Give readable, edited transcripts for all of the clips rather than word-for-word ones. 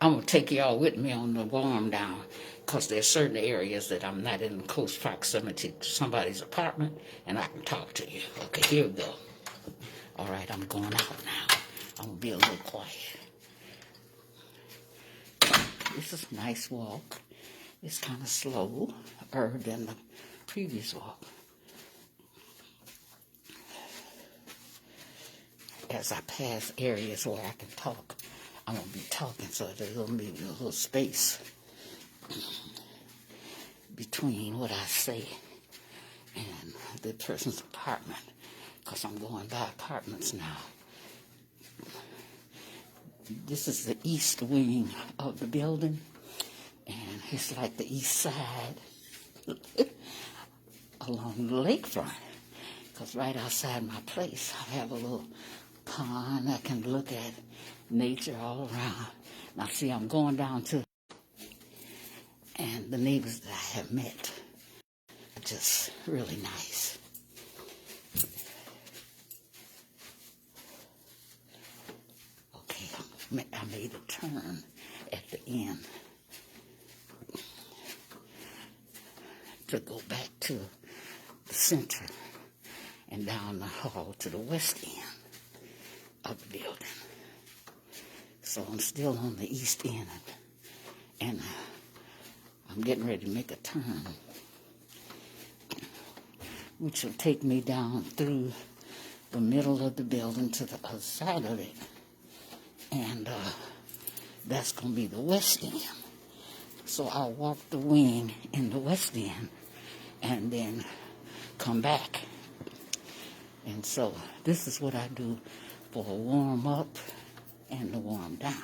I'm going to take y'all with me on the warm down, because there's certain areas that I'm not in close proximity to somebody's apartment, and I can talk to you. Okay, here we go. All right, I'm going out now. I'm going to be a little quiet. This is a nice walk. It's kind of slower than the previous walk. As I pass areas where I can talk, I'm going to be talking, so there's going to be a little space between what I say and the person's apartment, because I'm going by apartments now. This is the east wing of the building, and it's like the east side along the lakefront, because right outside my place I have a little pond. I can look at nature all around. Now see, I'm going down to, and the neighbors that I have met are just really nice. Okay, I made a turn at the end to go back to the center and down the hall to the west end of the building. So I'm still on the east end, and I'm getting ready to make a turn, which will take me down through the middle of the building to the other side of it, and that's going to be the west end. So I'll walk the wing in the west end and then come back. And so this is what I do for a warm up and a warm down.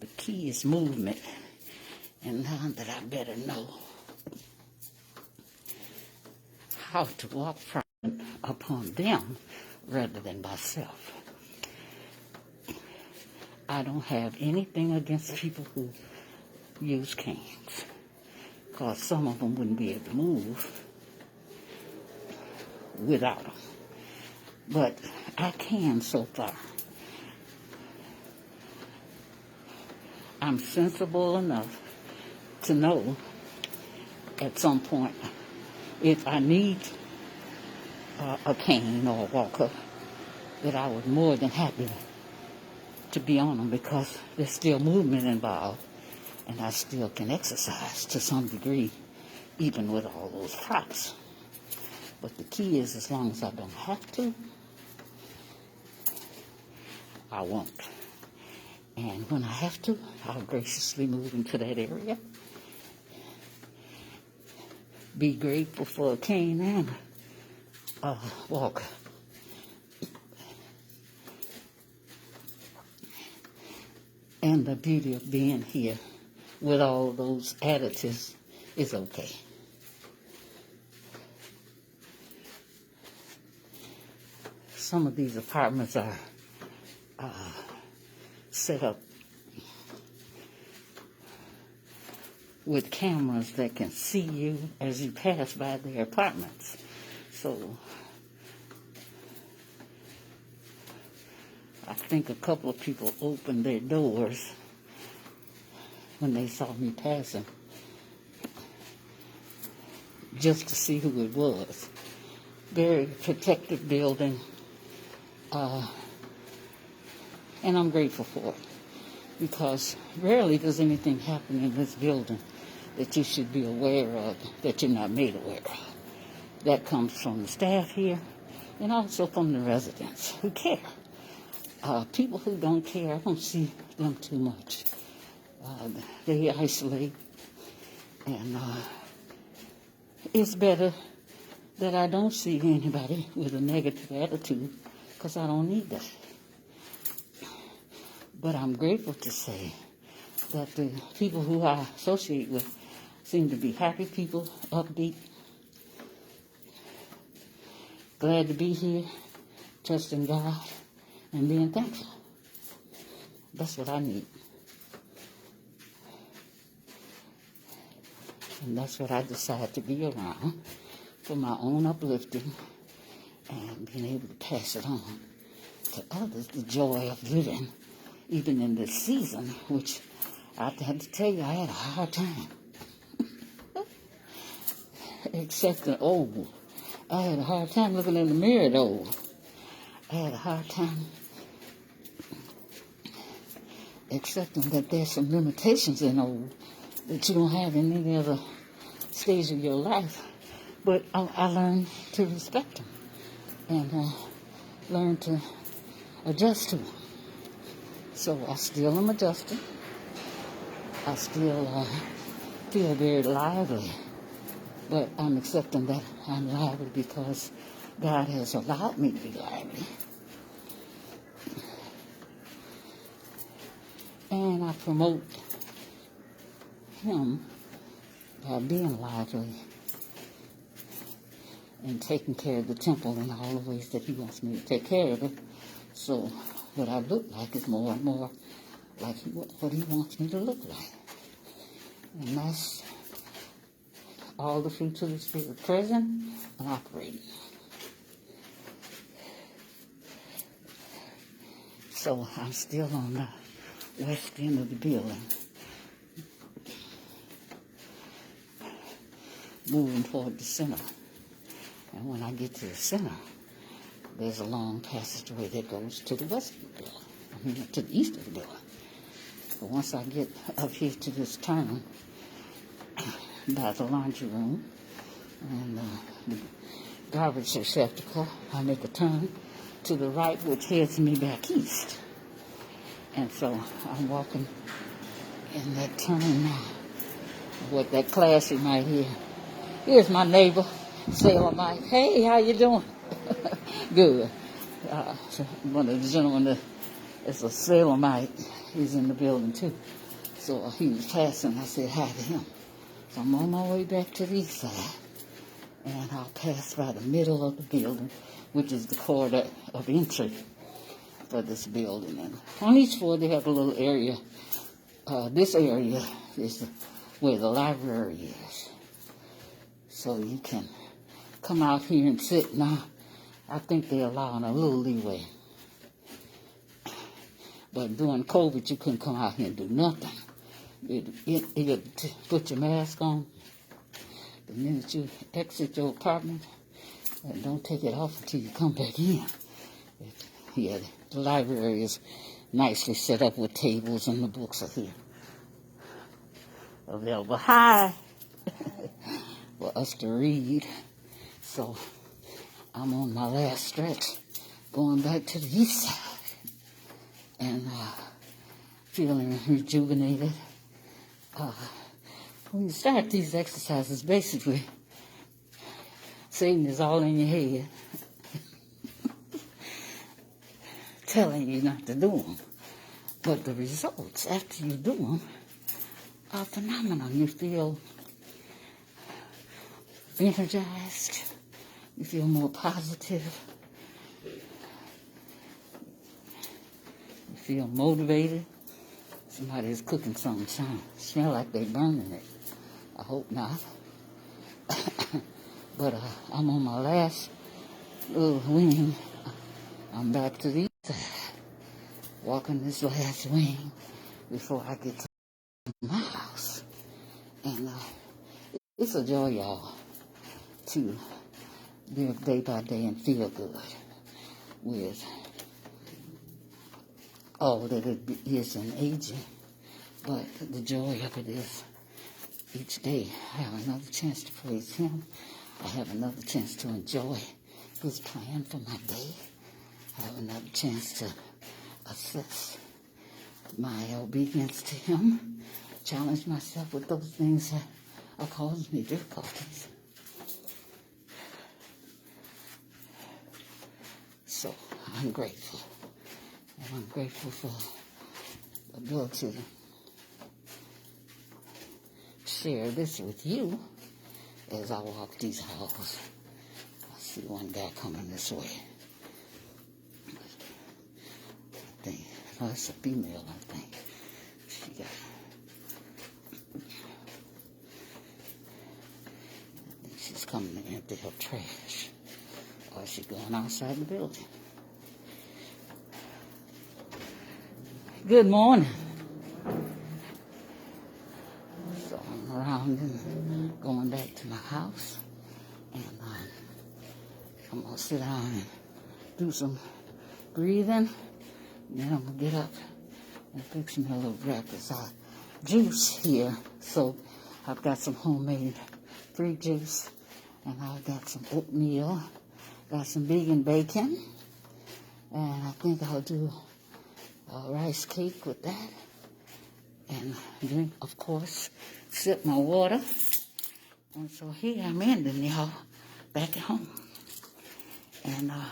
The key is movement, and now that I better know how to walk upon them rather than myself. I don't have anything against people who use canes, because some of them wouldn't be able to move without them. But I can so far. I'm sensible enough to know at some point if I need a cane or a walker, that I was more than happy to be on them, because there's still movement involved, and I still can exercise to some degree, even with all those props. But the key is, as long as I don't have to, I won't. And when I have to, I'll graciously move into that area. Be grateful for a cane and a walker. And the beauty of being here with all those additives is okay. Some of these apartments are set up with cameras that can see you as you pass by their apartments. So I think a couple of people opened their doors when they saw me passing, just to see who it was. Very protective building, and I'm grateful for it, because rarely does anything happen in this building that you should be aware of, that you're not made aware of. That comes from the staff here and also from the residents who care. People who don't care, I don't see them too much. They isolate, and it's better that I don't see anybody with a negative attitude, because I don't need that. But I'm grateful to say that the people who I associate with seem to be happy people, upbeat, glad to be here, trusting God, and being thankful. That's what I need. And that's what I decide to be around, for my own uplifting and being able to pass it on to others, the joy of living even in this season, which I had to tell you, I had a hard time accepting old. I had a hard time looking in the mirror at old. I had a hard time accepting that there's some limitations in old that you don't have in any other stage of your life. But I learned to respect them and learned to adjust to them. So I still am adjusting. I still feel very lively, but I'm accepting that I'm lively because God has allowed me to be lively. And I promote Him by being lively and taking care of the temple in all the ways that He wants me to take care of it. So what I look like is more and more like what He wants me to look like. And that's all the fruits of the Spirit, present and operating. So I'm still on the west end of the building, moving toward the center. And when I get to the center, there's a long passageway that goes to the west of the building, to the east of the building. But once I get up here to this turn by the laundry room and the garbage receptacle, I make a turn to the right, which heads me back east. And so I'm walking in that turn now. What that class you might hear. Here's my neighbor, Sailor Mike. Hey, how you doing? Good. One of the gentlemen is a Sailor Mike. He's in the building too. So he was passing. I said hi to him. So I'm on my way back to the east side. And I'll pass by the middle of the building, which is the corridor of entry for this building. And on each floor they have a little area. This area is where the library is. So you can come out here and sit. Now, I think they're allowing a little leeway. But during COVID, you couldn't come out here and do nothing. You put your mask on. The minute you exit your apartment, and don't take it off until you come back in. Yeah, the library is nicely set up with tables, and the books are here available high for us to read. So I'm on my last stretch, going back to the east side, and feeling rejuvenated. When you start these exercises, basically, Satan is all in your head, telling you not to do them. But the results after you do them are phenomenal. You feel energized. You feel more positive. You feel motivated. Somebody is cooking something. Smell like they're burning it. I hope not. But I'm on my last little wing. I'm back to the east side, walking this last wing before I get to my house. And it's a joy, y'all, to live day by day and feel good with all that it is in aging. But the joy of it is each day I have another chance to praise Him. I have another chance to enjoy His plan for my day. I have another chance to assess my obedience to Him, challenge myself with those things that are causing me difficulties. So I'm grateful. And I'm grateful for the ability to share this with you as I walk these halls. I see one guy coming this way. I think, oh, it's a female, I think. She got, I think she's coming to empty her trash. Or she's going outside the building. Good morning. So I'm around and going back to my house, and I'm gonna sit down and do some breathing. And then I'm gonna get up and fix me a little breakfast. Juice here, so I've got some homemade fruit juice, and I've got some oatmeal, got some vegan bacon, and I think I'll do a rice cake with that, and drink, of course, sip my water. And so here I'm ending, y'all, back at home. And I'm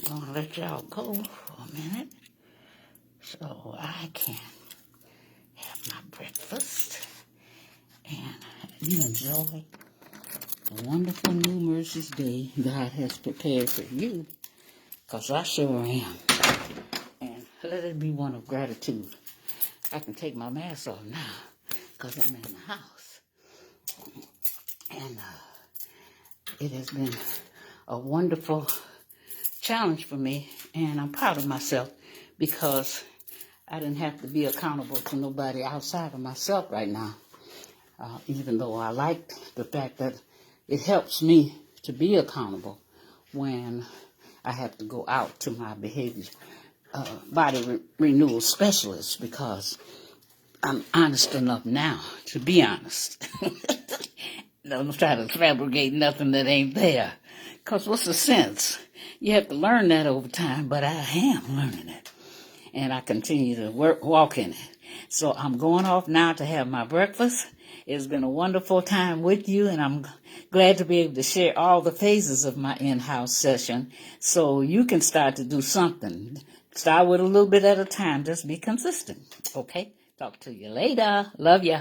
gonna let y'all go for a minute so I can have my breakfast and you enjoy the wonderful new mercies day God has prepared for you, because I sure am. And let it be one of gratitude. I can take my mask off now because I'm in the house. And it has been a wonderful challenge for me, and I'm proud of myself because I didn't have to be accountable to nobody outside of myself right now, even though I like the fact that it helps me to be accountable when I have to go out to my body renewal specialist, because I'm honest enough now to be honest. Don't try to fabricate nothing that ain't there, because what's the sense? You have to learn that over time, but I am learning it, and I continue to walk in it. So I'm going off now to have my breakfast. It's been a wonderful time with you, and I'm glad to be able to share all the phases of my in-house session so you can start to do something. Start with a little bit at a time. Just be consistent, okay? Talk to you later. Love ya.